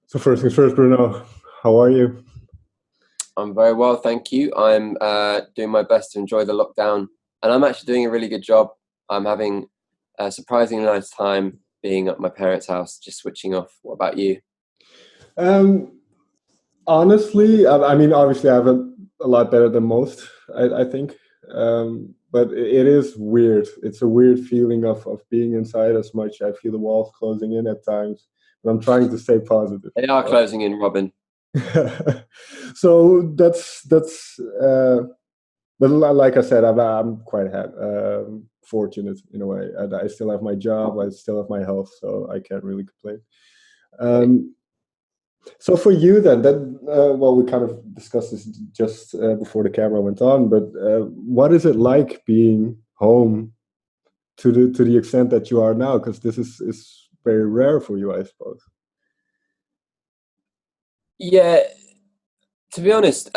So first things first, Bruno, how are you? I'm very well, thank you. I'm doing my best to enjoy the lockdown, and I'm actually doing a really good job. I'm having a surprisingly nice time being at my parents' house, just switching off. What about you? Um, Honestly, I mean, obviously, I have a lot better than most, I think. But it is weird. It's a weird feeling of being inside as much. I feel the walls closing in at times, but I'm trying to stay positive. They are closing in, Robin. So that's. But like I said, I'm quite fortunate in a way. I still have my job. I still have my health, so I can't really complain. Great. Um, So for you then, well, we kind of discussed this just before the camera went on, but what is it like being home to the extent that you are now? Because this is very rare for you, I suppose. Yeah, to be honest,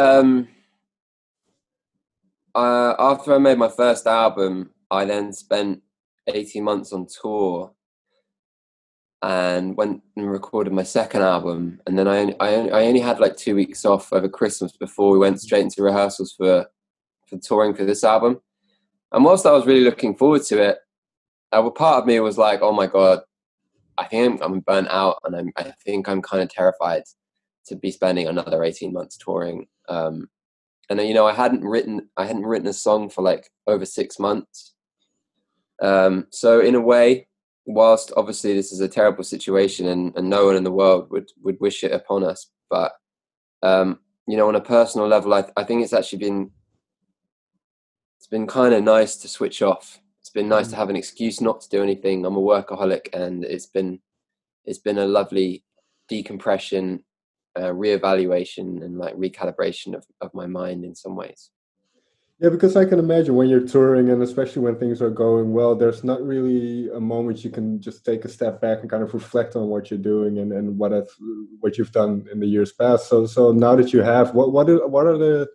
after I made my first album, I then spent 18 months on tour and went and recorded my second album. And then I only had like 2 weeks off over Christmas before we went straight into rehearsals for touring for this album. And whilst I was really looking forward to it, part of me was like, "Oh my god, I think I'm burnt out, and I think I'm kind of terrified to be spending another 18 months touring." And I hadn't written a song for like over 6 months. So in a way, whilst obviously this is a terrible situation, and no one in the world would wish it upon us, but on a personal level, I think it's been kind of nice to switch off. It's been nice to have an excuse not to do anything. I'm a workaholic, and it's been a lovely decompression, reevaluation, and like recalibration of my mind in some ways. Yeah, because I can imagine when you're touring and especially when things are going well, there's not really a moment you can just take a step back and kind of reflect on what you're doing and what you've done in the years past. So now that you have, what are the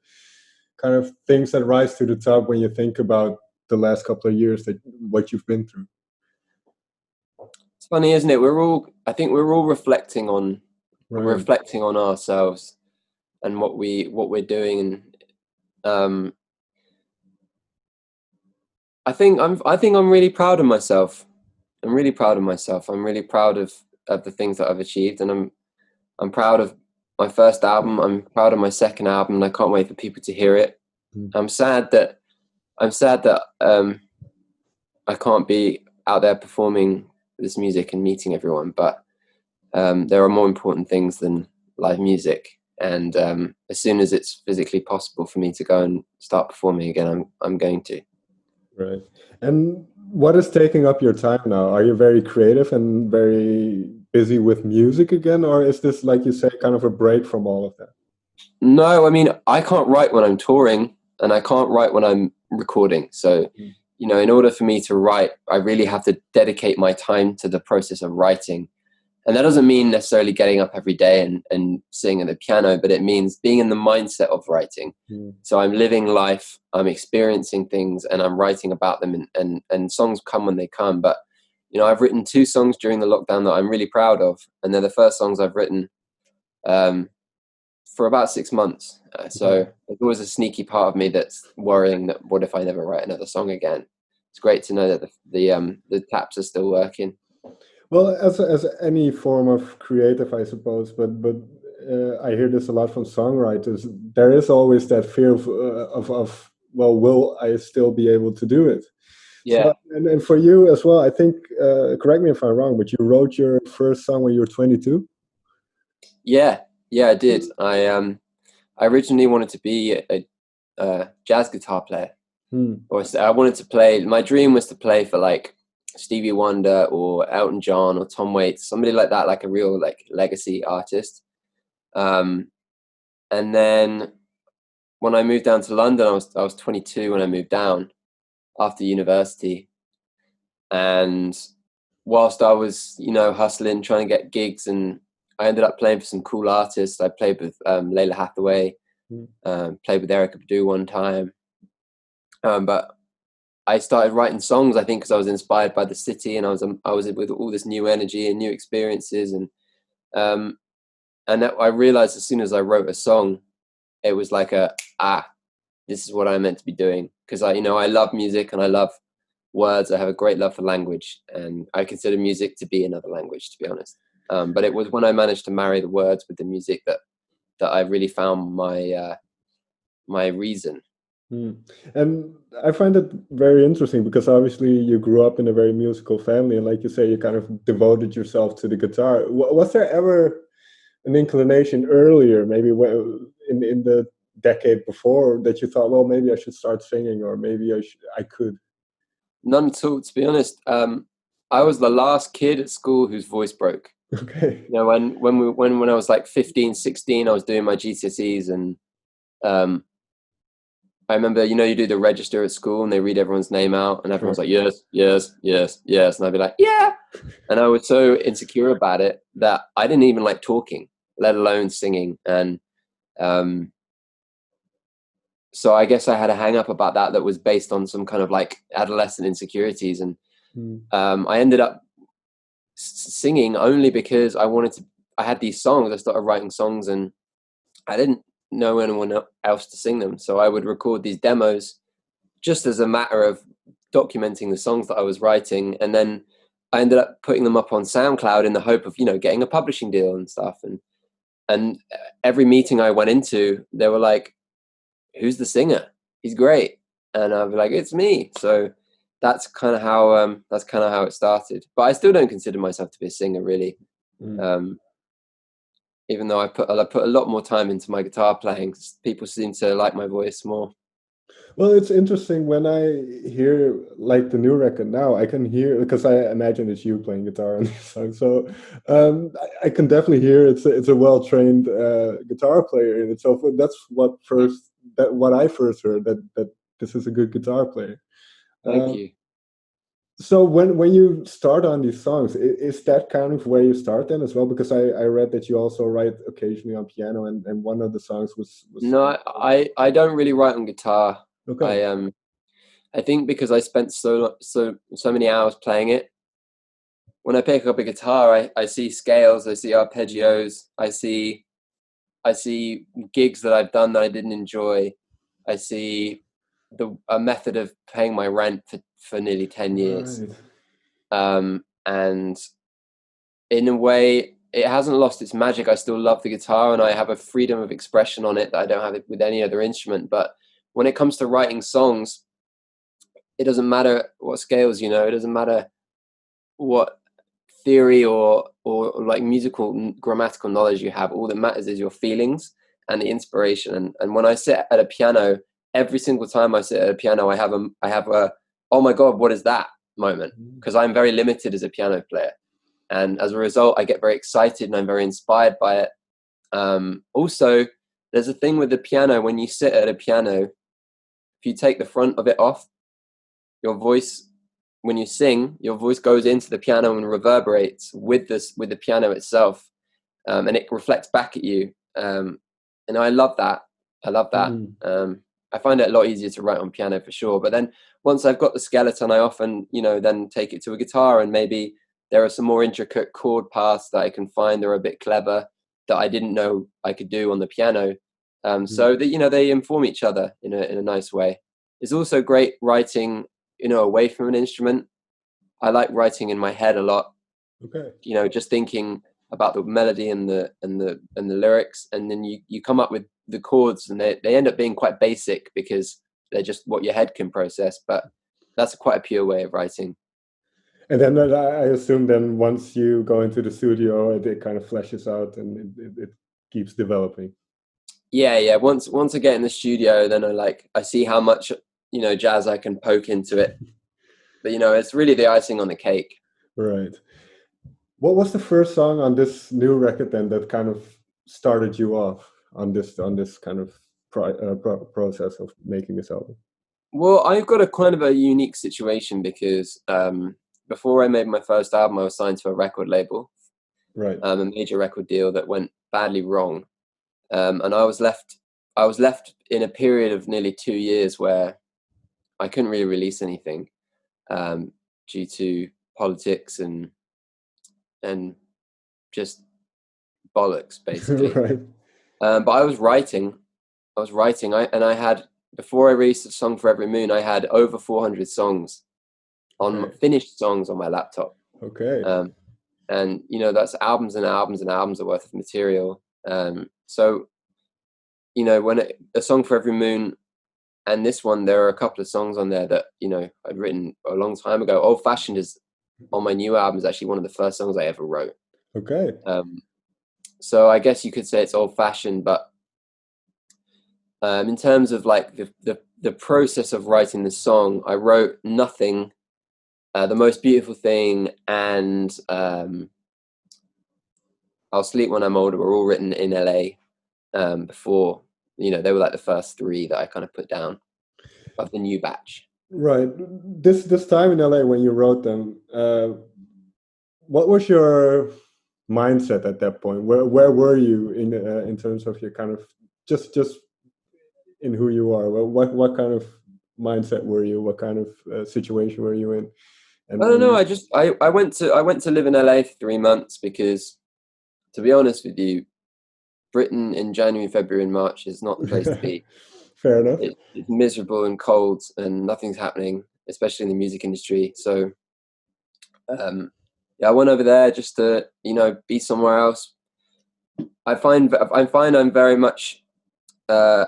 kind of things that rise to the top when you think about the last couple of years that what you've been through? It's funny, isn't it? I think we're all Right. reflecting on ourselves and what we're doing, and um, I think I'm really proud of myself. I'm really proud of myself. I'm really proud of the things that I've achieved, and I'm proud of my first album. I'm proud of my second album, and I can't wait for people to hear it. Mm. I'm sad that I can't be out there performing this music and meeting everyone, but there are more important things than live music. And as soon as it's physically possible for me to go and start performing again, I'm going to. Right. And what is taking up your time now? Are you very creative and very busy with music again, or is this, like you say, kind of a break from all of that? No, I mean, I can't write when I'm touring, and I can't write when I'm recording. So, Mm. in order for me to write, I really have to dedicate my time to the process of writing. And that doesn't mean necessarily getting up every day and sitting at the piano, but it means being in the mindset of writing. Mm. So I'm living life, I'm experiencing things, and I'm writing about them, and songs come when they come. But, I've written 2 songs during the lockdown that I'm really proud of. And they're the first songs I've written um, for about 6 months. So there's always a sneaky part of me that's worrying that what if I never write another song again? It's great to know that the taps are still working. Well, as any form of creative, I suppose, but I hear this a lot from songwriters. There is always that fear of well, will I still be able to do it? So, Yeah. and for you as well, I think, correct me if I'm wrong, but you wrote your first song when you were 22? Yeah, yeah, I did. I originally wanted to be a jazz guitar player. Hmm. I wanted to play. My dream was to play for like Stevie Wonder or Elton John or Tom Waits, somebody like that, like a real like legacy artist. Um, and then when I moved down to London, I was 22 when I moved down after university, and whilst I was hustling, trying to get gigs, and I ended up playing for some cool artists. I played with Layla Hathaway, Hmm. played with Erica Badu one time, but I started writing songs, I think, because I was inspired by the city, and I was with all this new energy and new experiences, and um, I realized as soon as I wrote a song, it was like this is what I'm meant to be doing. Because I love music and I love words. I have a great love for language, and I consider music to be another language, to be honest. But it was when I managed to marry the words with the music that I really found my reason. And I find it very interesting because obviously you grew up in a very musical family, and like you say, you kind of devoted yourself to the guitar. Was there ever an inclination earlier, maybe in the decade before, that you thought, well, maybe I should start singing, or maybe I could? None at all, to be honest. I was the last kid at school whose voice broke. Okay. When I was like 15, 16, I was doing my GCSEs, and I remember, you do the register at school and they read everyone's name out and everyone's like, yes, yes, yes, yes. And I'd be like, yeah. And I was so insecure about it that I didn't even like talking, let alone singing. And so I guess I had a hang up about that was based on some kind of like adolescent insecurities. And I ended up singing only because I had these songs. I started writing songs and I didn't know anyone else to sing them. So I would record these demos just as a matter of documenting the songs that I was writing. And then I ended up putting them up on SoundCloud in the hope of, getting a publishing deal and stuff. And every meeting I went into, they were like, who's the singer? He's great. And I'd be like, it's me. So that's kind of how it started. But I still don't consider myself to be a singer, really. Even though I put a lot more time into my guitar playing, people seem to like my voice more. Well, it's interesting when I hear like the new record now, I can hear, because I imagine it's you playing guitar on this song. So I can definitely hear it's a well-trained guitar player in itself. That's what I first heard, that this is a good guitar player. Thank you. So when you start on these songs, is that kind of where you start then as well? Because I read that you also write occasionally on piano, and one of the songs was No, I don't really write on guitar. Okay. I think because I spent so many hours playing it. When I pick up a guitar, I see scales, I see arpeggios, I see gigs that I've done that I didn't enjoy. I see a method of paying my rent for nearly 10 years. Right. And in a way, it hasn't lost its magic. I still love the guitar and I have a freedom of expression on it that I don't have it with any other instrument. But when it comes to writing songs, it doesn't matter what scales, it doesn't matter what theory or like musical grammatical knowledge you have. All that matters is your feelings and the inspiration. And when I sit at a piano, every single time I sit at a piano, I have a oh my God, what is that moment? Because I'm very limited as a piano player. And as a result, I get very excited and I'm very inspired by it. Also, there's a thing with the piano. When you sit at a piano, if you take the front of it off, your voice, when you sing, your voice goes into the piano and reverberates with the piano itself, and it reflects back at you. And I love that. I find it a lot easier to write on piano for sure. But then once I've got the skeleton, I often, then take it to a guitar, and maybe there are some more intricate chord paths that I can find that are a bit clever that I didn't know I could do on the piano. So that, they inform each other in a nice way. It's also great writing, away from an instrument. I like writing in my head a lot. Okay. Just thinking about the melody and the lyrics, and then you come up with the chords, and they end up being quite basic because they're just what your head can process. But that's quite a pure way of writing. And then I assume then once you go into the studio, it kind of fleshes out and it keeps developing. Yeah. Once I get in the studio, then I see how much jazz I can poke into it. But it's really the icing on the cake. Right. What was the first song on this new record then that kind of started you off on this kind of process of making this album? Well, I've got a kind of a unique situation because before I made my first album, I was signed to a record label, right? A major record deal that went badly wrong, and I was left in a period of nearly 2 years where I couldn't really release anything due to politics and just bollocks, basically. Right. But I was writing. I had, before I released a song for Every Moon, I had over 400 songs finished songs on my laptop. Okay. And that's albums and albums and albums worth of material. So when a song for Every Moon and this one, there are a couple of songs on there that I'd written a long time ago. Old Fashioned is on my new album, is actually one of the first songs I ever wrote. Okay. So I guess you could say it's old fashioned, but in terms of like the process of writing the song, I wrote Nothing, The Most Beautiful Thing, and I'll Sleep When I'm Older were all written in LA before, they were like the first three that I kind of put down of the new batch. Right. This time in LA when you wrote them, what was your mindset at that point? Where were you in terms of your kind of just in who you are? What kind of mindset were you? What kind of situation were you in? I don't know. I went to live in LA for 3 months because, to be honest with you, Britain in January, February, and March is not the place to be. Fair enough. It's miserable and cold, and nothing's happening, especially in the music industry. So, I went over there just to be somewhere else. I find I'm very much, as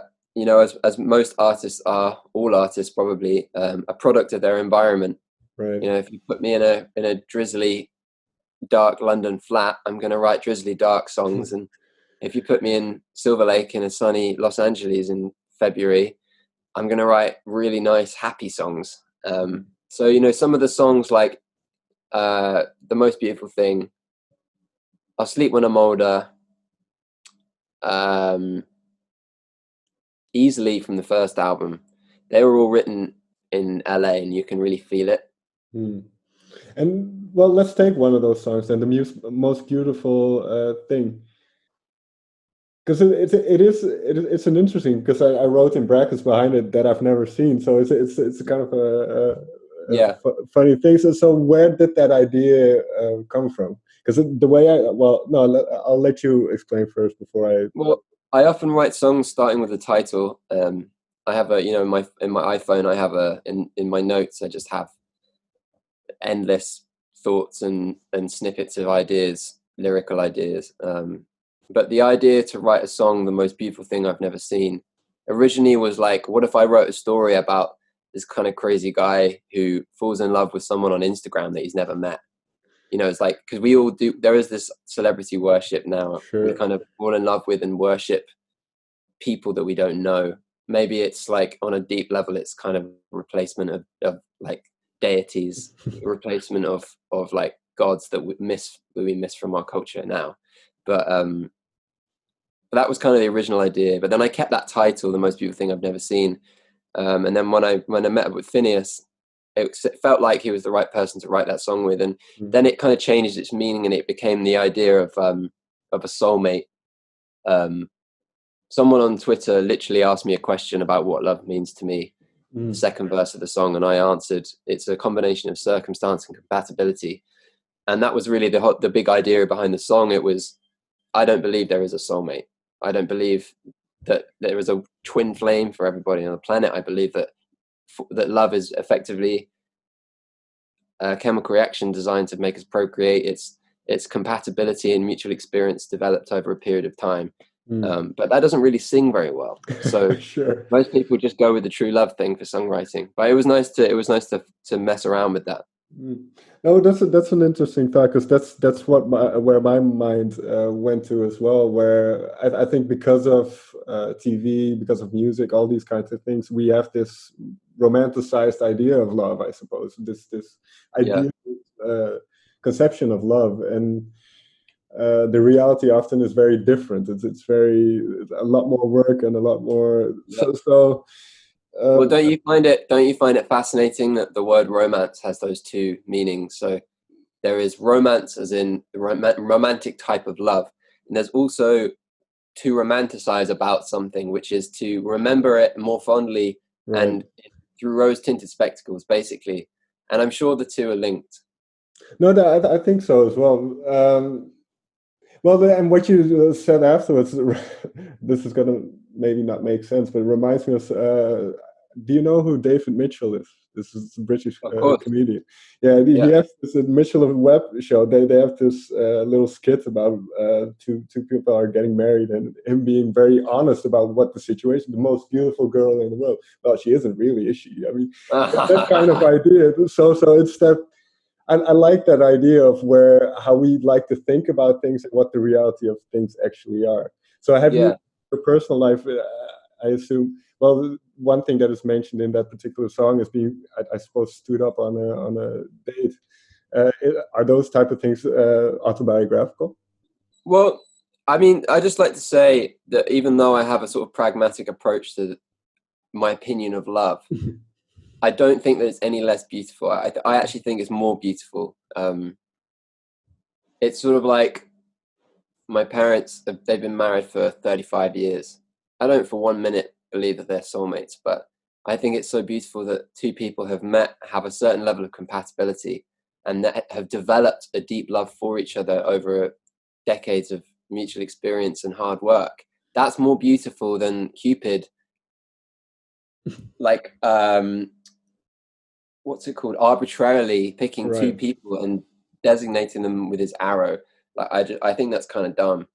most artists are, all artists probably, a product of their environment. Right. If you put me in a drizzly, dark London flat, I'm going to write drizzly, dark songs. And if you put me in Silver Lake in a sunny Los Angeles in February, I'm going to write really nice, happy songs. So, some of the songs like The Most Beautiful Thing, I'll Sleep When I'm Older, Easily from the first album, they were all written in LA, and you can really feel it. And well, let's take one of those songs then, The Most Beautiful Thing. Because it's an interesting, because I wrote in brackets behind it that I've never seen, so it's kind of a funny thing. So where did that idea come from? Because the way I'll let you explain first before I. Well, I often write songs starting with a title. I have in my iPhone, I have in my notes, I just have endless thoughts and snippets of ideas, lyrical ideas. But the idea to write a song, The Most Beautiful Thing I've Never Seen, originally was like, what if I wrote a story about this kind of crazy guy who falls in love with someone on Instagram that he's never met? It's like, because we all do, there is this celebrity worship now. Sure. We kind of fall in love with and worship people that we don't know. Maybe it's like on a deep level, it's kind of replacement of like deities, replacement of like gods that we miss from our culture now. But that was kind of the original idea. But then I kept that title, The Most Beautiful Thing I've Never Seen. And then when I met up with Phineas, it felt like he was the right person to write that song with. And then it kind of changed its meaning, and it became the idea of a soulmate. Someone on Twitter literally asked me a question about what love means to me, the second verse of the song, and I answered, it's a combination of circumstance and compatibility. And that was really the big idea behind the song. It was, I don't believe there is a soulmate. I don't believe that there is a twin flame for everybody on the planet. I believe that love is effectively a chemical reaction designed to make us procreate. It's compatibility and mutual experience developed over a period of time. But that doesn't really sing very well. So Sure. Most people just go with the true love thing for songwriting. But it was nice to mess around with that. No, that's an interesting thought, because that's where my mind went to as well. Where I think because of TV, because of music, all these kinds of things, we have this romanticized idea of love. I suppose this idea, conception of love, and the reality often is very different. It's a lot more work and a lot more. Yeah. So. Well, don't you find it fascinating that the word romance has those two meanings? So there is romance as in the romantic type of love, and there's also to romanticize about something, which is to remember it more fondly, right, and through rose-tinted spectacles, basically. And I'm sure the two are linked. No, I think so as well. Well, and what you said afterwards, this is going to maybe not make sense, but it reminds me of. Do you know who David Mitchell is? This is a British Of course. comedian. Yeah, he Yeah. has this Mitchell of Web show. They have this little skit about two people are getting married and him being very honest about what the situation. The most beautiful girl in the world. Well, she isn't really, is she? I mean, that kind of idea. So it's that. I like that idea of how we like to think about things and what the reality of things actually are. So have you, Yeah. your personal life, I assume, well, one thing that is mentioned in that particular song is being, I suppose, stood up on a date. Are those type of things autobiographical? Well, I mean, I just like to say that even though I have a sort of pragmatic approach to my opinion of love, I don't think that it's any less beautiful. I actually think it's more beautiful. It's sort of like my parents, they've been married for 35 years. I don't for 1 minute believe that they're soulmates, but I think it's so beautiful that two people have met, have a certain level of compatibility, and that have developed a deep love for each other over decades of mutual experience and hard work. That's more beautiful than Cupid, like, what's it called? Arbitrarily picking two Right. people and designating them with his arrow. Like, I think that's kind of dumb.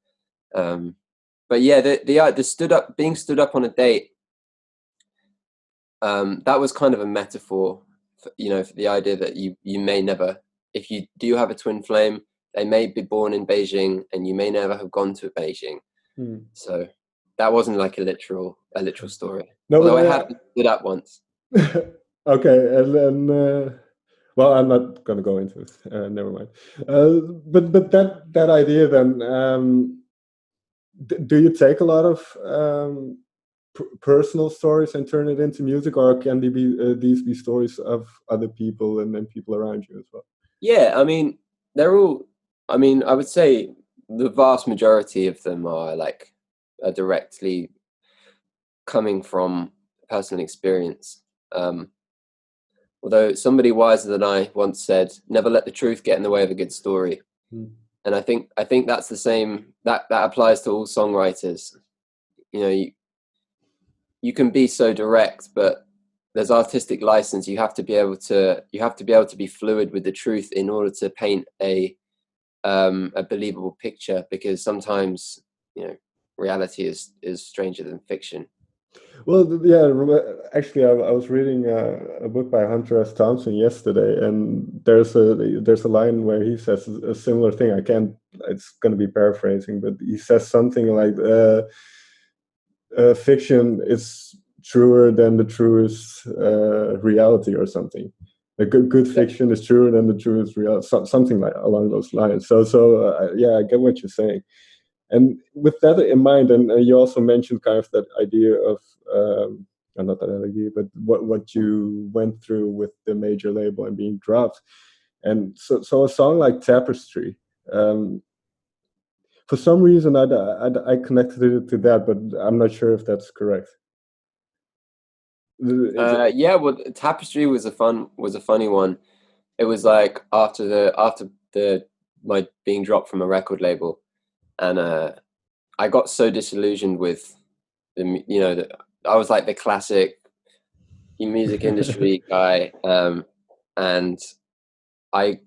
But yeah, the being stood up on a date, that was kind of a metaphor for, for the idea that you may never, if you do have a twin flame, they may be born in Beijing and you may never have gone to Beijing. So that wasn't like a literal story. No, Although I but have been stood up once. okay, and then well, I'm not going to go into it. Never mind. But that idea then, do you take a lot of personal stories and turn it into music, or can these be stories of other people and people around you as well? Yeah, I mean, they're all. I mean, I would say the vast majority of them are directly coming from personal experience. Although somebody wiser than I once said, "Never let the truth get in the way of a good story." And I think that's the same. That applies to all songwriters. You can be so direct, but there's artistic license. You have to be able to be fluid with the truth in order to paint a believable picture. Because sometimes reality is stranger than fiction. Well, yeah, actually, I was reading a book by Hunter S. Thompson yesterday, and there's a line where he says a similar thing. I can't. It's going to be paraphrasing, but he says something like, "Fiction is truer than the truest reality," or something. A good fiction is truer than the truest reality. Something like along those lines. So yeah, I get what you're saying. And with that in mind, and you also mentioned kind of that idea of, not that idea, but what you went through with the major label and being dropped. And so a song like Tapestry, for some reason I connected it to that, but I'm not sure if that's correct. Yeah, well, Tapestry was a funny one. It was like after the my being dropped from a record label, and I got so disillusioned with I was like the classic music industry guy, and I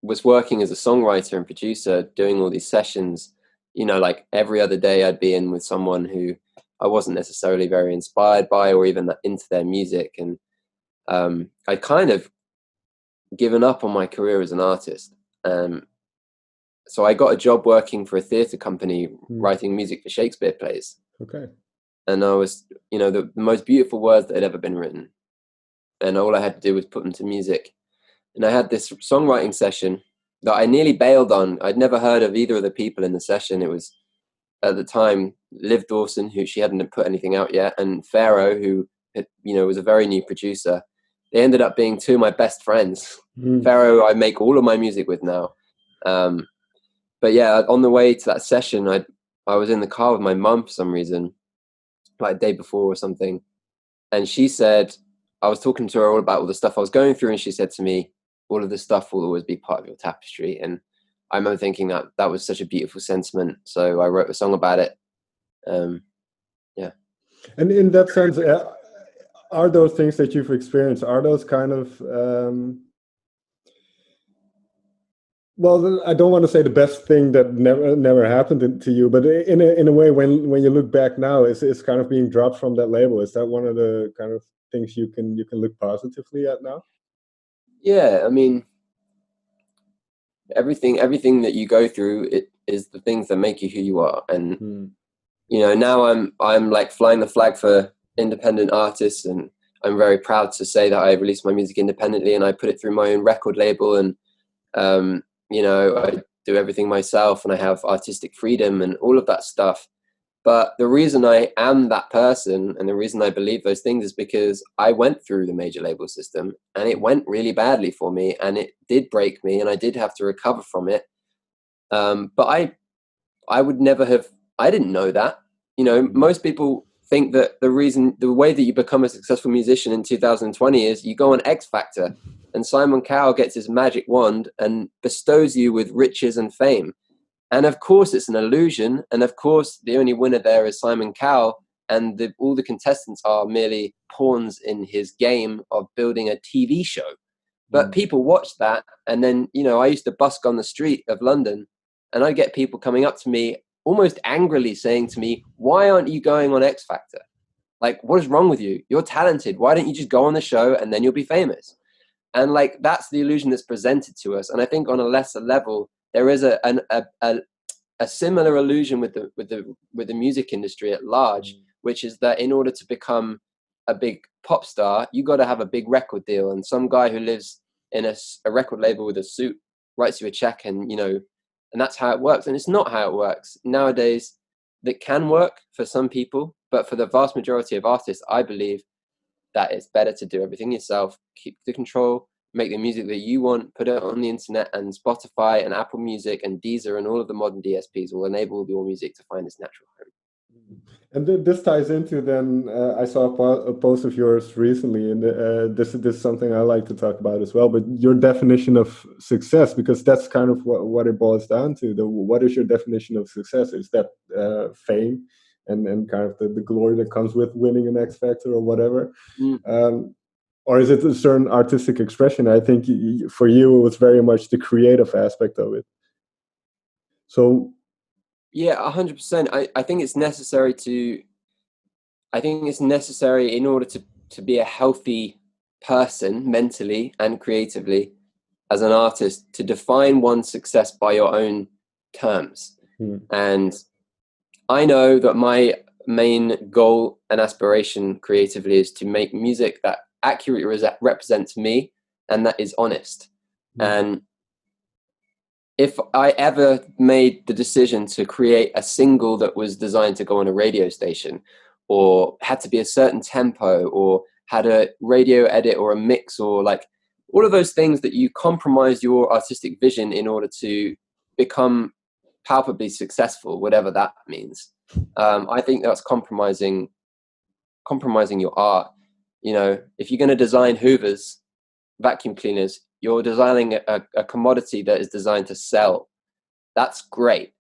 was working as a songwriter and producer, doing all these sessions. Like every other day, I'd be in with someone who I wasn't necessarily very inspired by, or even into their music, and I'd kind of given up on my career as an artist. So I got a job working for a theatre company, writing music for Shakespeare plays. Okay. And I was, the most beautiful words that had ever been written. And all I had to do was put them to music. And I had this songwriting session that I nearly bailed on. I'd never heard of either of the people in the session. It was, at the time, Liv Dawson, who she hadn't put anything out yet, and Pharaoh, who was a very new producer. They ended up being two of my best friends. Pharaoh, I make all of my music with now. But yeah, on the way to that session, I was in the car with my mum for some reason, like a day before or something. And she said, I was talking to her all about all the stuff I was going through, and she said to me, all of this stuff will always be part of your tapestry. And I remember thinking that was such a beautiful sentiment. So I wrote a song about it. Yeah. And in that sense, are those things that you've experienced, are those kind of, well, I don't want to say the best thing that never happened to you, but in a way, when you look back now, is kind of being dropped from that label. Is that one of the kind of things you can look positively at now? Yeah, I mean, everything that you go through, it is the things that make you who you are. And you know, now I'm like flying the flag for independent artists, and I'm very proud to say that I released my music independently and I put it through my own record label, and you know, I do everything myself, and I have artistic freedom and all of that stuff. But the reason I am that person and the reason I believe those things is because I went through the major label system and it went really badly for me, and it did break me, and I did have to recover from it. But I would never have, I didn't know that. You know, most people think that the way that you become a successful musician in 2020 is you go on X Factor and Simon Cowell gets his magic wand and bestows you with riches and fame. And of course, it's an illusion. And of course, the only winner there is Simon Cowell. And all the contestants are merely pawns in his game of building a TV show. But people watch that. And then, you know, I used to busk on the street of London, and I get people coming up to me almost angrily saying to me, why aren't you going on X Factor? Like, what is wrong with you? You're talented. Why don't you just go on the show and then you'll be famous? And like, that's the illusion that's presented to us. And I think on a lesser level, there is a similar illusion with the music industry at large, which is that in order to become a big pop star, you got to have a big record deal. And some guy who lives in a record label with a suit writes you a check, and you know, and that's how it works. And it's not how it works nowadays. That can work for some people, but for the vast majority of artists, I believe that it's better to do everything yourself, keep the control, make the music that you want, put it on the internet, and Spotify and Apple Music and Deezer and all of the modern DSPs will enable your music to find its natural home. And this ties into then, I saw a post of yours recently, and this is something I like to talk about as well, but your definition of success, because that's kind of what it boils down to. What is your definition of success? Is that fame and kind of the glory that comes with winning an X Factor or whatever? Or is it a certain artistic expression? I think for you, it was very much the creative aspect of it. So... Yeah, 100%. I think it's necessary in order to be a healthy person mentally and creatively as an artist, to define one's success by your own terms. And I know that my main goal and aspiration creatively is to make music that accurately represents me and that is honest. And if I ever made the decision to create a single that was designed to go on a radio station, or had to be a certain tempo, or had a radio edit or a mix, or like all of those things that you compromise your artistic vision in order to become palpably successful, whatever that means, I think that's compromising your art. You know, if you're going to design Hoovers, vacuum cleaners, you're designing a commodity that is designed to sell. That's great.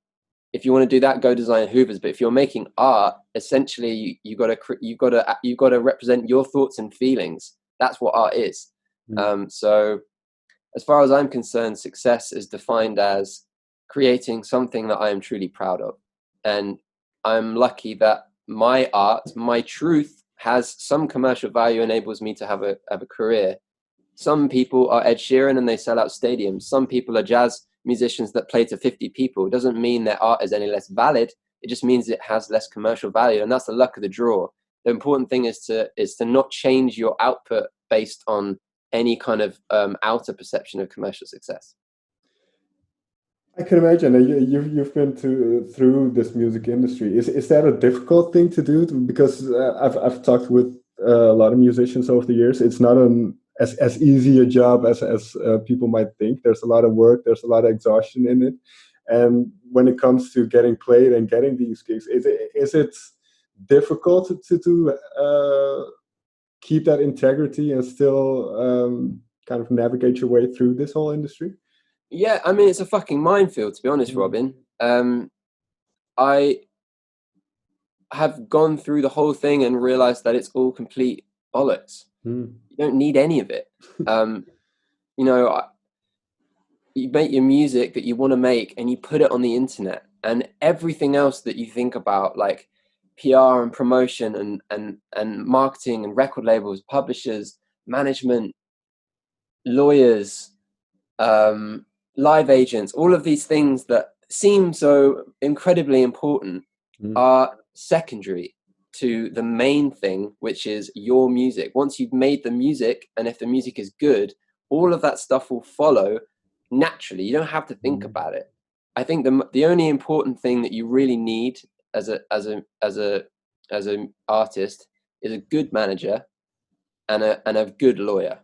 If you want to do that, go design Hoovers. But if you're making art, essentially you got to represent your thoughts and feelings. That's what art is. So, as far as I'm concerned, success is defined as creating something that I am truly proud of. And I'm lucky that my art, my truth, has some commercial value, enables me to have a career. Some people are Ed Sheeran and they sell out stadiums. Some people are jazz musicians that play to 50 people. It doesn't mean their art is any less valid. It just means it has less commercial value. And that's the luck of the draw. The important thing is to not change your output based on any kind of outer perception of commercial success. I can imagine you've been through this music industry. Is that a difficult thing to do? Because I've talked with a lot of musicians over the years. It's not as easy a job as people might think. There's a lot of work. There's a lot of exhaustion in it. And when it comes to getting played and getting these gigs, is it difficult to keep that integrity and still kind of navigate your way through this whole industry? Yeah, I mean, it's a fucking minefield, to be honest, Robin. I have gone through the whole thing and realized that it's all complete bollocks. You don't need any of it. You know, you make your music that you want to make and you put it on the internet, and everything else that you think about, like PR and promotion and marketing and record labels, publishers, management, lawyers, live agents, all of these things that seem so incredibly important are secondary to the main thing, which is your music. Once you've made the music, and if the music is good, all of that stuff will follow naturally. You don't have to think about it. I think the only important thing that you really need as an artist is a good manager and a good lawyer.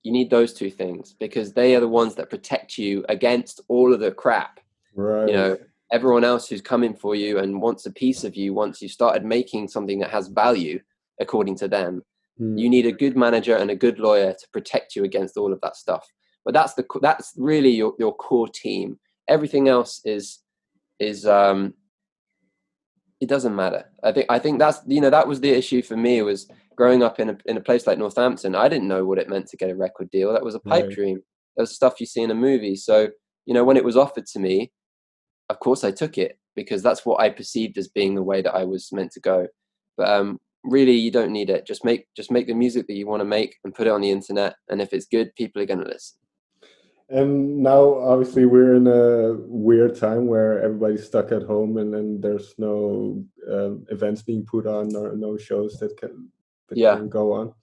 You need those two things, because they are the ones that protect you against all of the crap. Right. You know, everyone else who's coming for you and wants a piece of you once you started making something that has value, according to them. You need a good manager and a good lawyer to protect you against all of that stuff. But that's really your core team. Everything else is it doesn't matter. I think that's, you know, that was the issue for me, was growing up in a place like Northampton. I didn't know what it meant to get a record deal. That was a pipe dream. That was stuff you see in a movie. So, you know, when it was offered to me, of course I took it, because that's what I perceived as being the way that I was meant to go. But really, you don't need it. Just make the music that you want to make and put it on the internet. And if it's good, people are going to listen. And now, obviously, we're in a weird time where everybody's stuck at home, and then there's no events being put on, or no shows that can go on.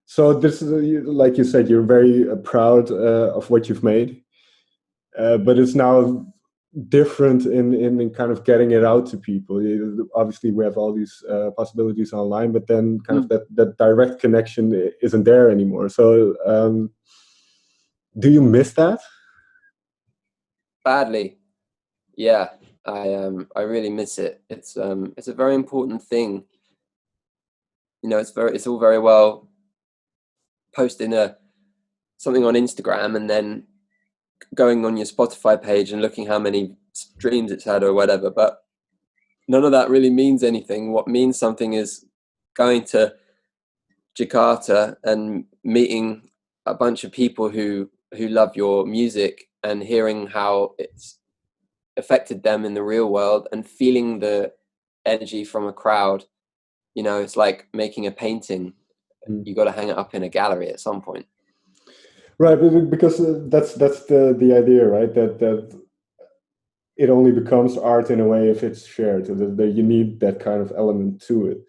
So this is, like you said, you're very proud of what you've made, but it's now different in kind of getting it out to people. Obviously, we have all these possibilities online, but then kind of that direct connection isn't there anymore. So do you miss that? Badly. Yeah, I really miss it. It's a very important thing. You know, it's all very well posting something on Instagram and then going on your Spotify page and looking how many streams it's had or whatever, but none of that really means anything. What means something is going to Jakarta and meeting a bunch of people who love your music and hearing how it's affected them in the real world and feeling the energy from a crowd. You know, it's like making a painting. You got to hang it up in a gallery at some point. Right, because that's the idea, right? That it only becomes art in a way if it's shared. That you need that kind of element to it.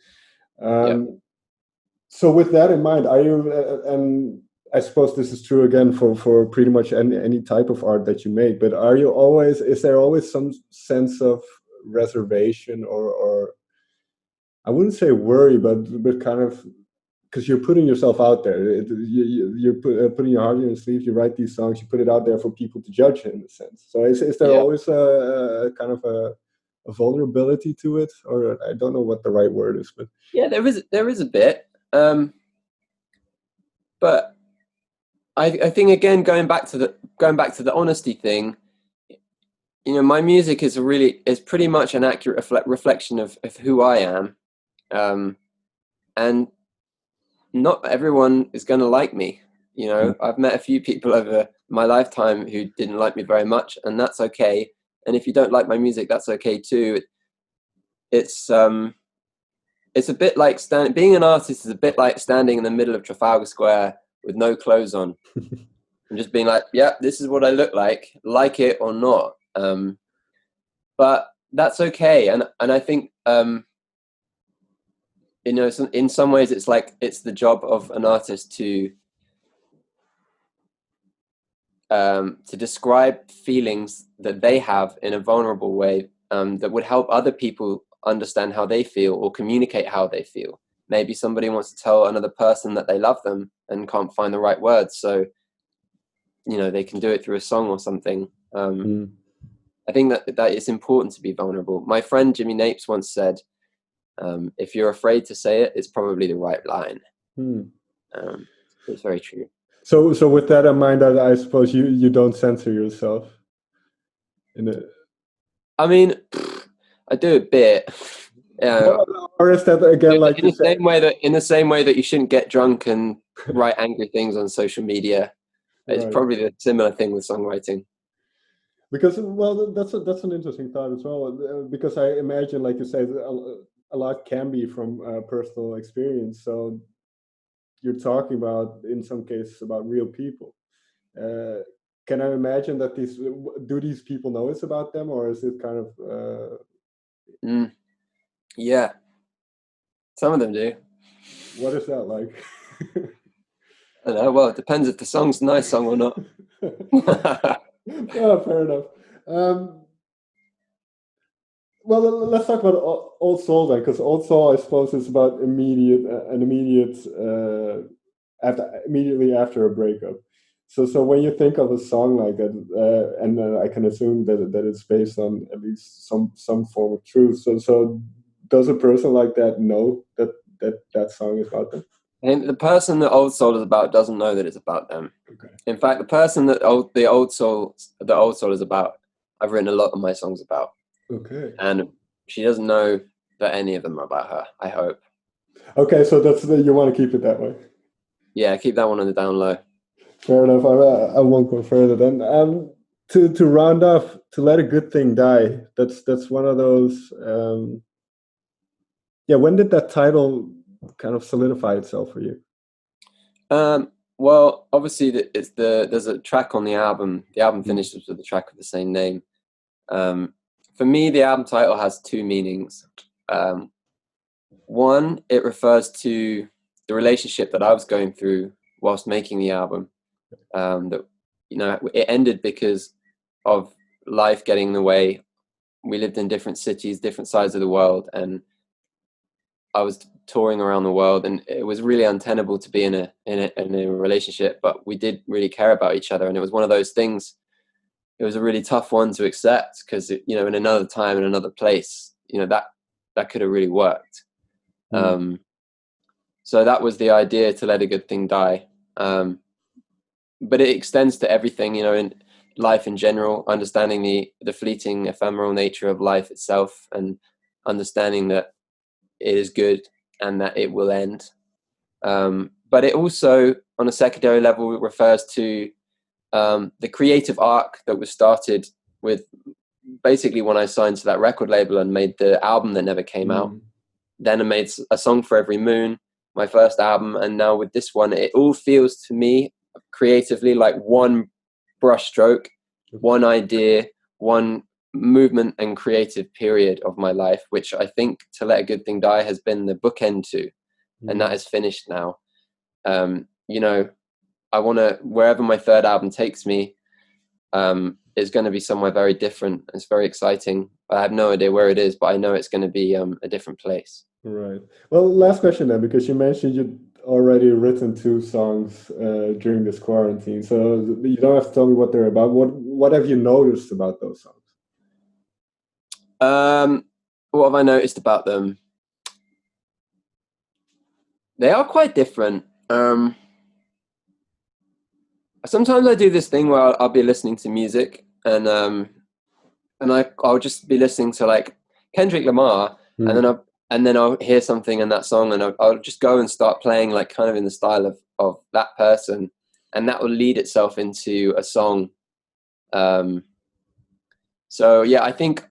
So with that in mind, are you, and I suppose this is true again for pretty much any type of art that you make, but is there always some sense of reservation or I wouldn't say worry, but kind of, because you're putting yourself out there. You're putting your heart in your sleeve. You write these songs. You put it out there for people to judge, in a sense. So is there always a kind of a vulnerability to it, or I don't know what the right word is, but yeah, there is a bit. But I think, again, going back to the honesty thing, you know, my music is pretty much an accurate reflection of who I am, and not everyone is going to like me. You know, I've met a few people over my lifetime who didn't like me very much, and that's okay. And if you don't like my music, that's okay too. It's a bit like being an artist is a bit like standing in the middle of Trafalgar Square with no clothes on and just being like, yeah, this is what I look like it or not. But that's okay. And I think, you know, in some ways it's like, it's the job of an artist to describe feelings that they have in a vulnerable way, that would help other people understand how they feel or communicate how they feel. Maybe somebody wants to tell another person that they love them and can't find the right words, so, you know, they can do it through a song or something. I think that it's important to be vulnerable. My friend Jimmy Napes once said, if you're afraid to say it, it's probably the right line. It's very true. So with that in mind, I suppose you don't censor yourself in it. I mean, I do a bit. Or is that again like in the same way that you shouldn't get drunk and write angry things on social media? It's right. probably the similar thing with songwriting. Because that's an interesting thought as well. Because I imagine, like you said, a lot can be from personal experience. So you're talking about, in some cases, about real people. Can I imagine that these people know it's about them, or is it kind of? Yeah, some of them do. What is that like? I don't know. Well, it depends if the song's a nice song or not. Oh, fair enough. Well, let's talk about Old Soul then, because Old Soul, I suppose, is about immediately after a breakup. So when you think of a song like that, and I can assume that it's based on at least some form of truth. So does a person like that know that song is about them? And the person that Old Soul is about doesn't know that it's about them. Okay. In fact, the person that the Old Soul is about, I've written a lot of my songs about. Okay. And she doesn't know that any of them are about her, I hope. Okay, so you want to keep it that way. Yeah, keep that one on the down low. Fair enough. I won't go further then. To round off, To Let a Good Thing Die. That's one of those. When did that title kind of solidify itself for you? Well, obviously, there's a track on the album. The album finishes with a track of the same name. For me, the album title has two meanings. One, it refers to the relationship that I was going through whilst making the album. That it ended because of life getting in the way. We lived in different cities, different sides of the world, and I was touring around the world, and it was really untenable to be in a relationship. But we did really care about each other, and it was one of those things. It was a really tough one to accept because in another time, in another place, that could have really worked. So that was the idea, to let a good thing die. But it extends to everything, in life in general, understanding the fleeting, ephemeral nature of life itself, and understanding that it is good and that it will end. But it also, on a secondary level, refers to the creative arc that was started with basically when I signed to that record label and made the album that never came out. Then I made A Song for Every Moon, my first album, and now with this one, it all feels to me creatively like one brushstroke, one idea, one movement and creative period of my life, which I think To Let a Good Thing Die has been the bookend to, and that is finished now. I want to, wherever my third album takes me, is going to be somewhere very different. It's very exciting. I have no idea where it is, but I know it's going to be a different place. Right. Well, last question then, because you mentioned you'd already written 2 songs during this quarantine, so you don't have to tell me what they're about. What have you noticed about those songs? What have I noticed about them? They are quite different. Sometimes I do this thing where I'll be listening to music and I'll just be listening to like Kendrick Lamar, and then I'll hear something in that song, and I'll just go and start playing like kind of in the style of that person, and that will lead itself into a song. So yeah, I think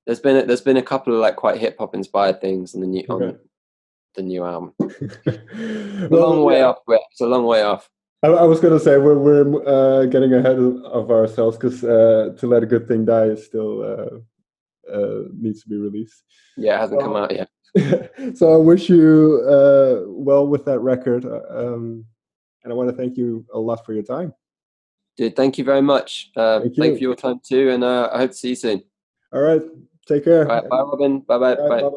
there's been a couple of like quite hip hop inspired things on the new album. It's a long way off. It's a long way off. I was going to say we're getting ahead of ourselves because To Let a Good Thing Die is still needs to be released. Yeah, it hasn't come out yet. So I wish you well with that record, and I want to thank you a lot for your time. Dude, thank you very much. Thank you for your time too, and I hope to see you soon. All right, take care. All right, bye, Robin. Bye. Bye.